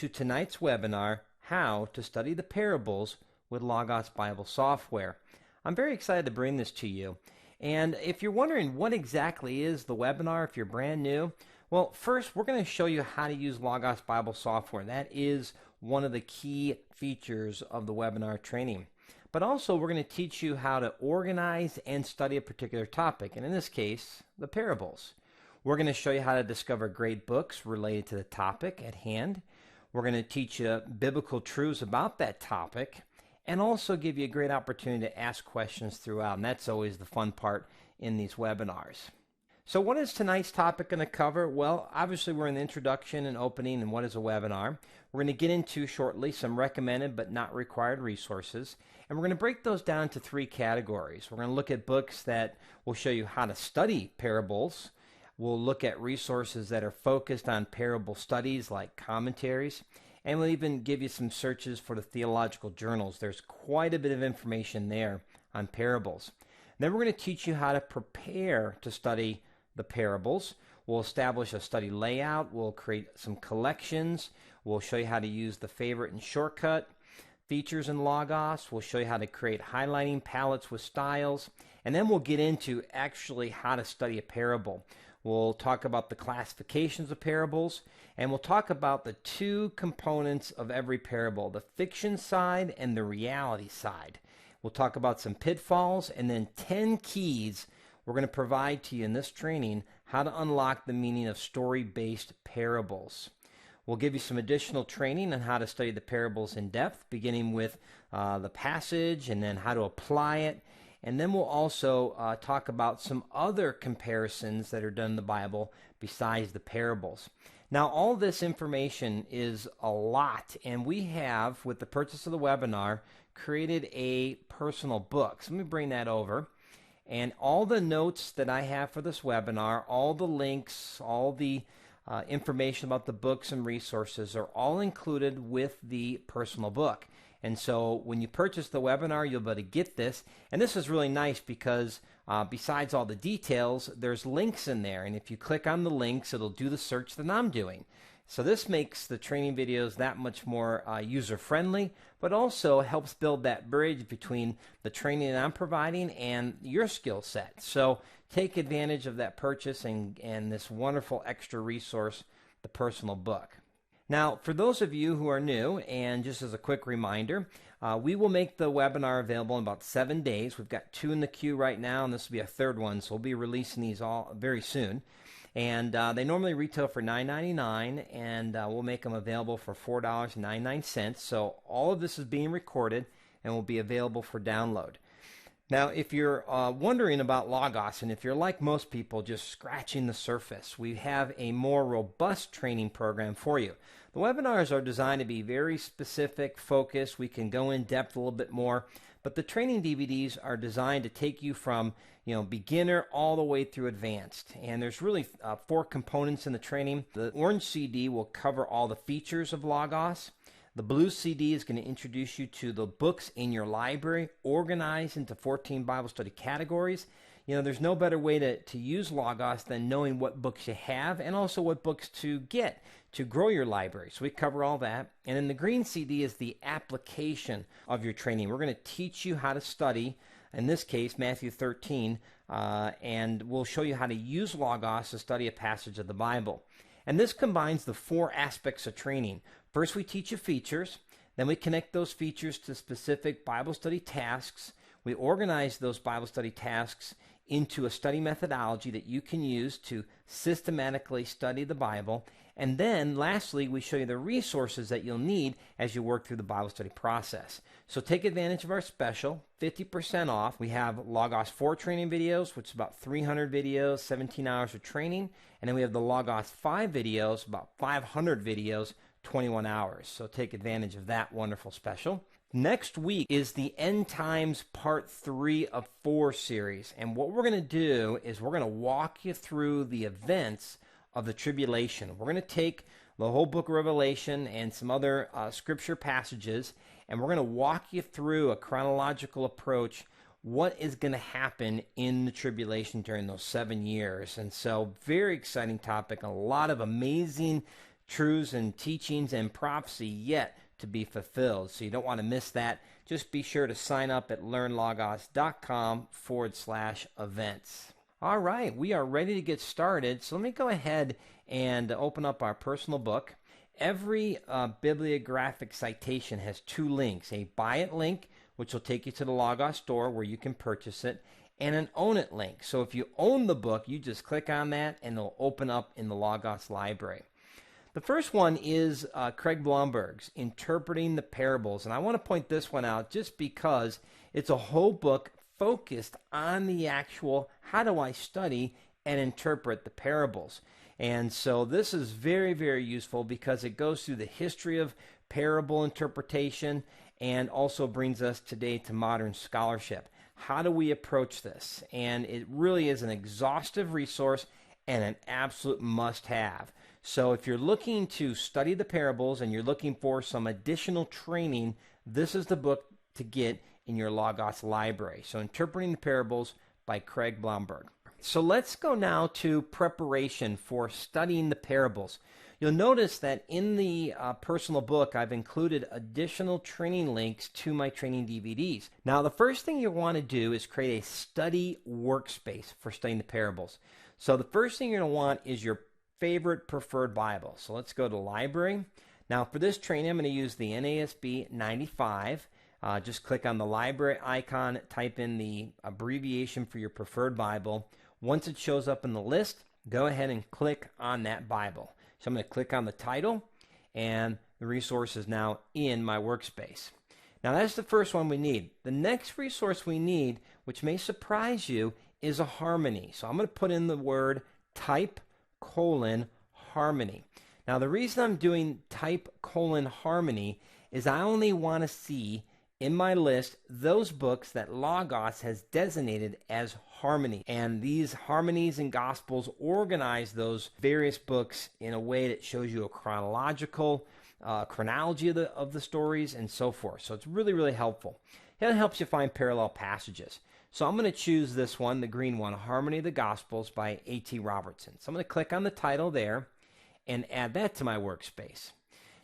to tonight's webinar, How to Study the Parables with Logos Bible Software. I'm very excited to bring this to you. And if you're wondering what exactly is the webinar, if you're brand new, well, first we're going to show you how to use Logos Bible Software. That is one of the key features of the webinar training. But also we're going to teach you how to organize and study a particular topic, and in this case, the parables. We're going to show you how to discover great books related to the topic at hand. We're going to teach you biblical truths about that topic and also give you a great opportunity to ask questions throughout, and that's always the fun part in these webinars. So what is tonight's topic going to cover? Well, obviously we're in the introduction and opening and what is a webinar. We're going to get into shortly some recommended but not required resources, and we're going to break those down into three categories. We're going to look at books that will show you how to study parables. We'll look at resources that are focused on parable studies like commentaries, and we'll even give you some searches for the theological journals. There's quite a bit of information there on parables. And then we're going to teach you how to prepare to study the parables. We'll establish a study layout. We'll create some collections. We'll show you how to use the favorite and shortcut features in Logos. We'll show you how to create highlighting palettes with styles. And then we'll get into actually how to study a parable. We'll talk about the classifications of parables, and we'll talk about the two components of every parable, the fiction side and the reality side. We'll talk about some pitfalls and then 10 keys we're going to provide to you in this training, how to unlock the meaning of story-based parables. We'll give you some additional training on how to study the parables in depth, beginning with the passage and then how to apply it. And then we'll also talk about some other comparisons that are done in the Bible besides the parables. Now, all this information is a lot, and we have, with the purchase of the webinar, created a personal book. So let me bring that over. And all the notes that I have for this webinar, all the links, all the information about the books and resources are all included with the personal book. And so when you purchase the webinar, you'll be able to get this. And this is really nice because besides all the details, there's links in there. And if you click on the links, it'll do the search that I'm doing. So this makes the training videos that much more user-friendly, but also helps build that bridge between the training that I'm providing and your skill set. So take advantage of that purchase and this wonderful extra resource, the personal book. Now, for those of you who are new, and just as a quick reminder, we will make the webinar available in about 7 days. We've got 2 in the queue right now, and this will be a third one, so we'll be releasing these all very soon. And they normally retail for $9.99, and we'll make them available for $4.99. So all of this is being recorded and will be available for download. Now, if you're wondering about Logos, and if you're like most people just scratching the surface, we have a more robust training program for you. The webinars are designed to be very specific, focused. We can go in depth a little bit more, but the training DVDs are designed to take you from beginner all the way through advanced. And there's really 4 components in the training. The orange CD will cover all the features of Logos. The blue CD is going to introduce you to the books in your library, organized into 14 Bible study categories. There's no better way to use Logos than knowing what books you have and also what books to get to grow your library. So we cover all that. And then the green CD is the application of your training. We're going to teach you how to study, in this case, Matthew 13, and we'll show you how to use Logos to study a passage of the Bible. And this combines the 4 aspects of training. First, we teach you features. Then we connect those features to specific Bible study tasks. We organize those Bible study tasks into a study methodology that you can use to systematically study the Bible. And then, lastly, we show you the resources that you'll need as you work through the Bible study process. So take advantage of our special, 50% off. We have Logos 4 training videos, which is about 300 videos, 17 hours of training. And then we have the Logos 5 videos, about 500 videos, 21 hours. So take advantage of that wonderful special. Next week is the End Times Part 3 of 4 series. And what we're going to do is we're going to walk you through the events of the tribulation. We're going to take the whole book of Revelation and some other scripture passages, and we're going to walk you through a chronological approach, what is going to happen in the tribulation during those 7 years. And so very exciting topic, a lot of amazing truths and teachings and prophecy yet to be fulfilled. So you don't want to miss that. Just be sure to sign up at LearnLogos.com/events. All right, we are ready to get started. So let me go ahead and open up our personal book. Every bibliographic citation has two links, a buy it link, which will take you to the Logos store where you can purchase it, and an own it link. So if you own the book, you just click on that and it'll open up in the Logos library. The first one is Craig Blomberg's Interpreting the Parables. And I want to point this one out just because it's a whole book focused on the actual how do I study and interpret the parables. And so this is very, very useful because it goes through the history of parable interpretation and also brings us today to modern scholarship. How do we approach this? And it really is an exhaustive resource and an absolute must-have. So if you're looking to study the parables and you're looking for some additional training, this is the book to get in your Logos library. So Interpreting the Parables by Craig Blomberg. So let's go now to preparation for studying the parables. You'll notice that in the personal book, I've included additional training links to my training DVDs. Now, the first thing you want to do is create a study workspace for studying the parables. So the first thing you're going to want is your favorite preferred Bible. So let's go to library. Now, for this training, I'm going to use the NASB 95. Just click on the library icon, type in the abbreviation for your preferred Bible. Once it shows up in the list, go ahead and click on that Bible. So I'm going to click on the title, and the resource is now in my workspace. Now that's the first one we need. The next resource we need, which may surprise you, is a harmony. So I'm going to put in the word type:\harmony. Now the reason I'm doing type:\harmony is I only want to see in my list those books that Logos has designated as harmony. And these harmonies and gospels organize those various books in a way that shows you a chronological chronology of the stories and so forth. So it's really, really helpful. It helps you find parallel passages. So I'm going to choose this one, the green one, Harmony of the Gospels by A.T. Robertson. So I'm going to click on the title there and add that to my workspace.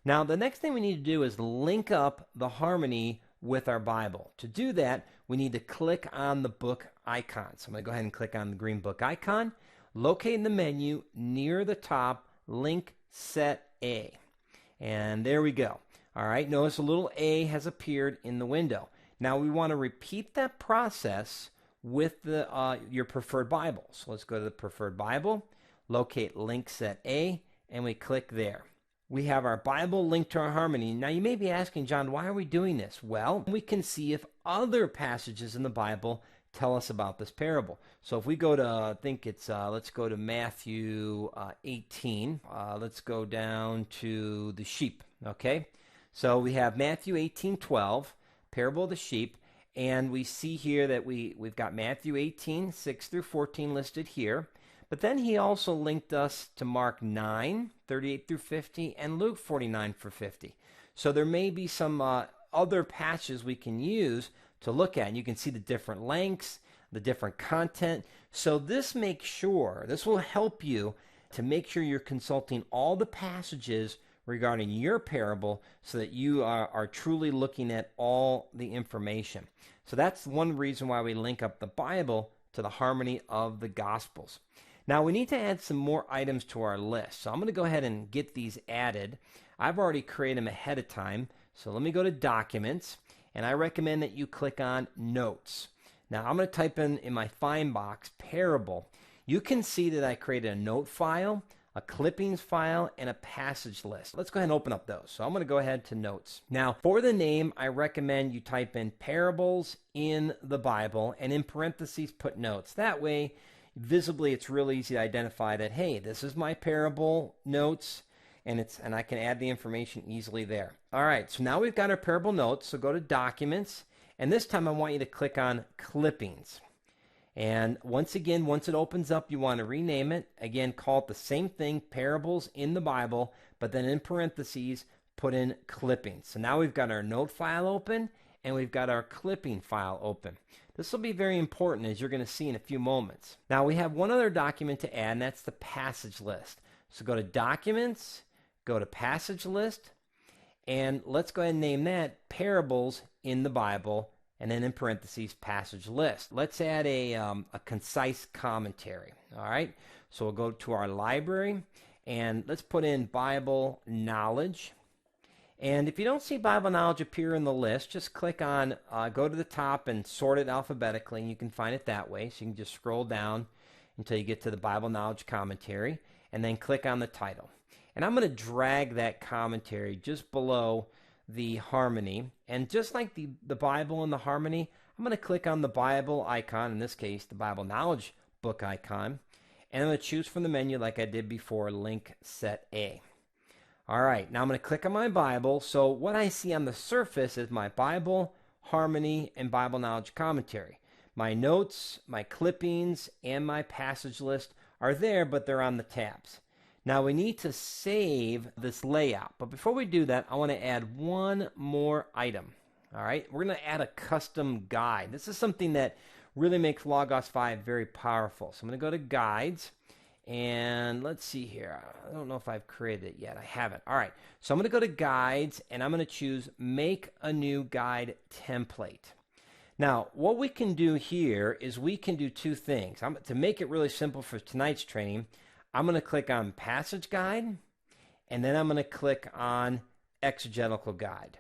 Now the next thing we need to do is link up the harmony with our Bible. To do that, we need to click on the book icon. So I'm going to go ahead and click on the green book icon, locate in the menu near the top, link set A. And there we go. All right, notice a little A has appeared in the window. Now we want to repeat that process with your preferred Bible. So let's go to the preferred Bible, locate link set A, and we click there. We have our Bible linked to our harmony. Now you may be asking, John, why are we doing this? Well, we can see if other passages in the Bible tell us about this parable. So if we go to, I think it's, let's go to Matthew 18. Let's go down to the sheep, okay? So we have Matthew 18:12, parable of the sheep, and we see here that we've got Matthew 18:6-14 listed here. But then he also linked us to Mark 9:38-50 and Luke 49:50. So there may be some other passages we can use to look at. And you can see the different lengths, the different content. So this will help you to make sure you're consulting all the passages regarding your parable so that you are truly looking at all the information. So that's one reason why we link up the Bible to the harmony of the Gospels. Now we need to add some more items to our list. So I'm going to go ahead and get these added. I've already created them ahead of time. So let me go to Documents, and I recommend that you click on Notes. Now I'm going to type in my find box, Parable. You can see that I created a note file, a clippings file, and a passage list. Let's go ahead and open up those. So I'm going to go ahead to Notes. Now for the name, I recommend you type in Parables in the Bible, and in parentheses put Notes. That way, visibly, it's real easy to identify that, hey, this is my parable notes, and I can add the information easily there. All right, so now we've got our parable notes, so go to Documents, and this time I want you to click on Clippings. And once again, once it opens up, you want to rename it. Again, call it the same thing, Parables in the Bible, but then in parentheses, put in Clippings. So now we've got our note file open, and we've got our clipping file open. This will be very important, as you're going to see in a few moments. Now we have one other document to add, and that's the passage list. So go to Documents, go to Passage List, and let's go ahead and name that Parables in the Bible, and then in parentheses, Passage List. Let's add a concise commentary. All right, so we'll go to our library, and let's put in Bible Knowledge. And if you don't see Bible Knowledge appear in the list, just click on, go to the top and sort it alphabetically, and you can find it that way. So you can just scroll down until you get to the Bible Knowledge commentary, and then click on the title. And I'm going to drag that commentary just below the harmony. And just like the Bible and the harmony, I'm going to click on the Bible icon, in this case, the Bible Knowledge book icon, and I'm going to choose from the menu like I did before, Link Set A. All right, now I'm going to click on my Bible. So what I see on the surface is my Bible, harmony, and Bible Knowledge commentary. My notes, my clippings, and my passage list are there, but they're on the tabs. Now we need to save this layout. But before we do that, I want to add one more item. All right, we're going to add a custom guide. This is something that really makes Logos 5 very powerful. So I'm going to go to Guides. And let's see here. I don't know if I've created it yet. I haven't. All right. So I'm going to go to Guides, and I'm going to choose Make a New Guide Template. Now, what we can do here is we can do two things. To make it really simple for tonight's training, I'm going to click on Passage Guide, and then I'm going to click on Exegetical Guide.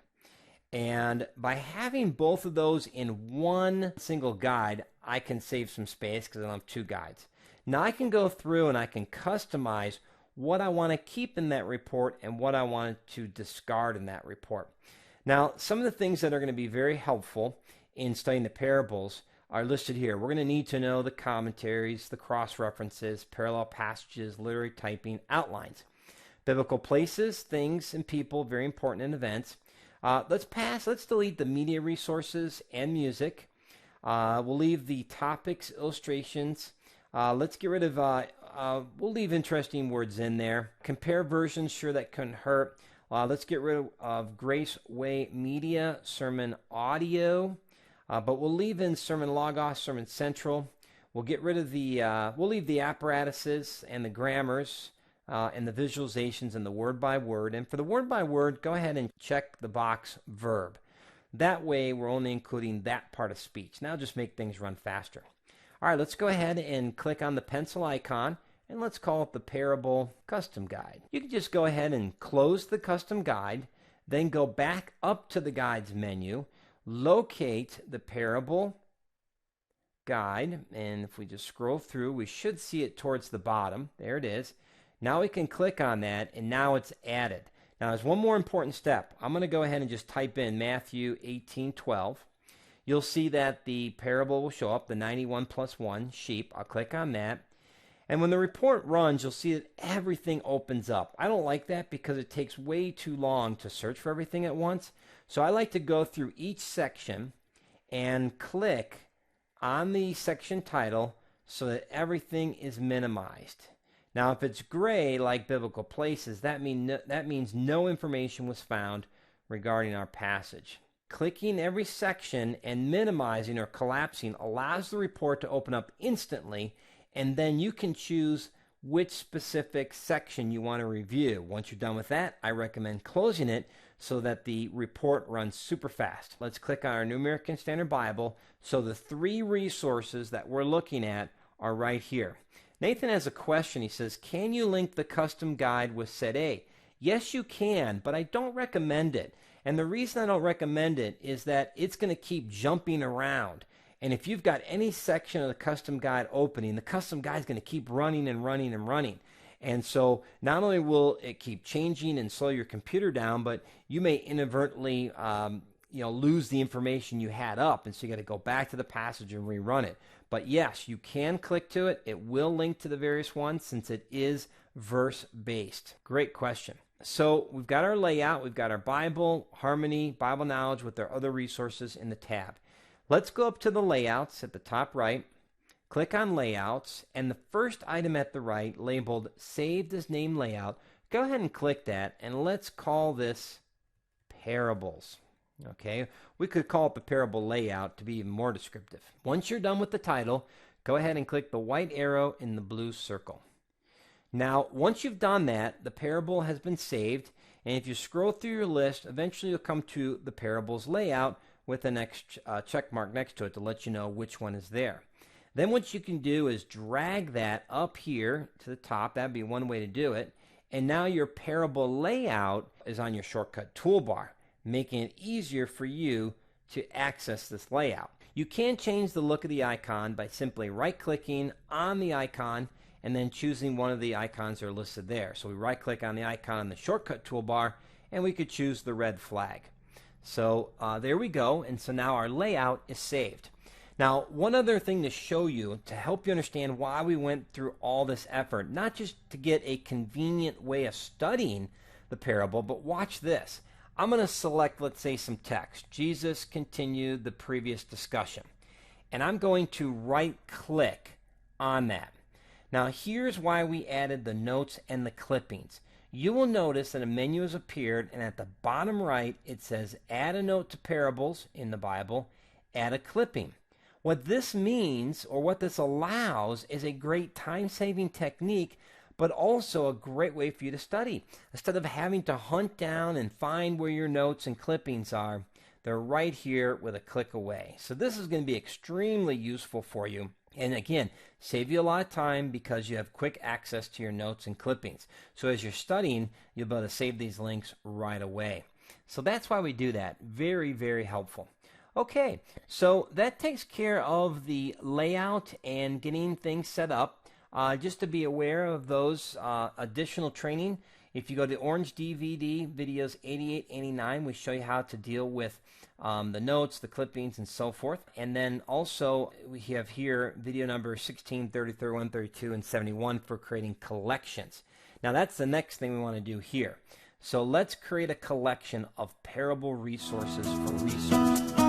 And by having both of those in one single guide, I can save some space because I don't have two guides. Now I can go through and I can customize what I want to keep in that report and what I want to discard in that report. Now, some of the things that are going to be very helpful in studying the parables are listed here. We're going to need to know the commentaries, the cross-references, parallel passages, literary typing, outlines. Biblical places, things, and people, very important in events. Let's delete the media resources and music. We'll leave the topics, illustrations. Let's get rid of, we'll leave interesting words in there. Compare versions, sure, that couldn't hurt. Let's get rid of Grace Way Media, Sermon Audio, but we'll leave in Sermon Logos, Sermon Central. We'll get rid of we'll leave the apparatuses and the grammars and the visualizations and the word by word. And for the word by word, go ahead and check the box verb. That way, we're only including that part of speech. Now just make things run faster. All right, let's go ahead and click on the pencil icon, and let's call it the Parable Custom Guide. You can just go ahead and close the custom guide, then go back up to the Guides menu, locate the Parable Guide, and if we just scroll through, we should see it towards the bottom. There it is. Now we can click on that, and now it's added. Now, there's one more important step. I'm going to go ahead and just type in Matthew 18:12. You'll see that the parable will show up, the 91 plus 1 sheep. I'll click on that. And when the report runs, you'll see that everything opens up. I don't like that because it takes way too long to search for everything at once. So I like to go through each section and click on the section title so that everything is minimized. Now, if it's gray like biblical places, that means no information was found regarding our passage. Clicking every section and minimizing or collapsing allows the report to open up instantly, and then you can choose which specific section you want to review. Once you're done with that, I recommend closing it so that the report runs super fast. Let's click on our New American Standard Bible. So the three resources that we're looking at are right here. Nathan has a question. He says, can you link the custom guide with Set A? Yes, you can, but I don't recommend it. And the reason I don't recommend it is that it's going to keep jumping around. And if you've got any section of the custom guide opening, the custom guide is going to keep running and running and running. And so not only will it keep changing and slow your computer down, but you may inadvertently lose the information you had up. And so you got to go back to the passage and rerun it. But yes, you can click to it. It will link to the various ones since it is verse-based. Great question. So we've got our layout, we've got our Bible, Harmony, Bible Knowledge with our other resources in the tab. Let's go up to the layouts at the top right, click on Layouts, and the first item at the right labeled Saved as Name Layout, go ahead and click that, and let's call this Parables. Okay, we could call it the Parable Layout to be even more descriptive. Once you're done with the title, go ahead and click the white arrow in the blue circle. Now, once you've done that, the parable has been saved, and if you scroll through your list, eventually you'll come to the parable's layout with the next check mark next to it to let you know which one is there. Then what you can do is drag that up here to the top. That'd be one way to do it. And now your parable layout is on your shortcut toolbar, making it easier for you to access this layout. You can change the look of the icon by simply right-clicking on the icon and then choosing one of the icons that are listed there. So we right-click on the icon in the shortcut toolbar, and we could choose the red flag. So there we go, and so now our layout is saved. Now, one other thing to show you to help you understand why we went through all this effort, not just to get a convenient way of studying the parable, but watch this. I'm going to select, let's say, some text. Jesus continued the previous discussion. And I'm going to right-click on that. Now, here's why we added the notes and the clippings. You will notice that a menu has appeared, and at the bottom right, it says Add a Note to Parables in the Bible, Add a Clipping. What this means, or what this allows, is a great time-saving technique, but also a great way for you to study. Instead of having to hunt down and find where your notes and clippings are, they're right here with a click away. So this is going to be extremely useful for you. And again, save you a lot of time because you have quick access to your notes and clippings. So as you're studying, you'll be able to save these links right away. So that's why we do that. Very, very helpful. Okay, so that takes care of the layout and getting things set up. Just to be aware of those additional training, if you go to Orange DVD videos 88, 89, we show you how to deal with the notes, the clippings, and so forth. And then also we have here video number 16, 30, 31, 32, and 71 for creating collections. Now that's the next thing we want to do here. So let's create a collection of parable resources for research.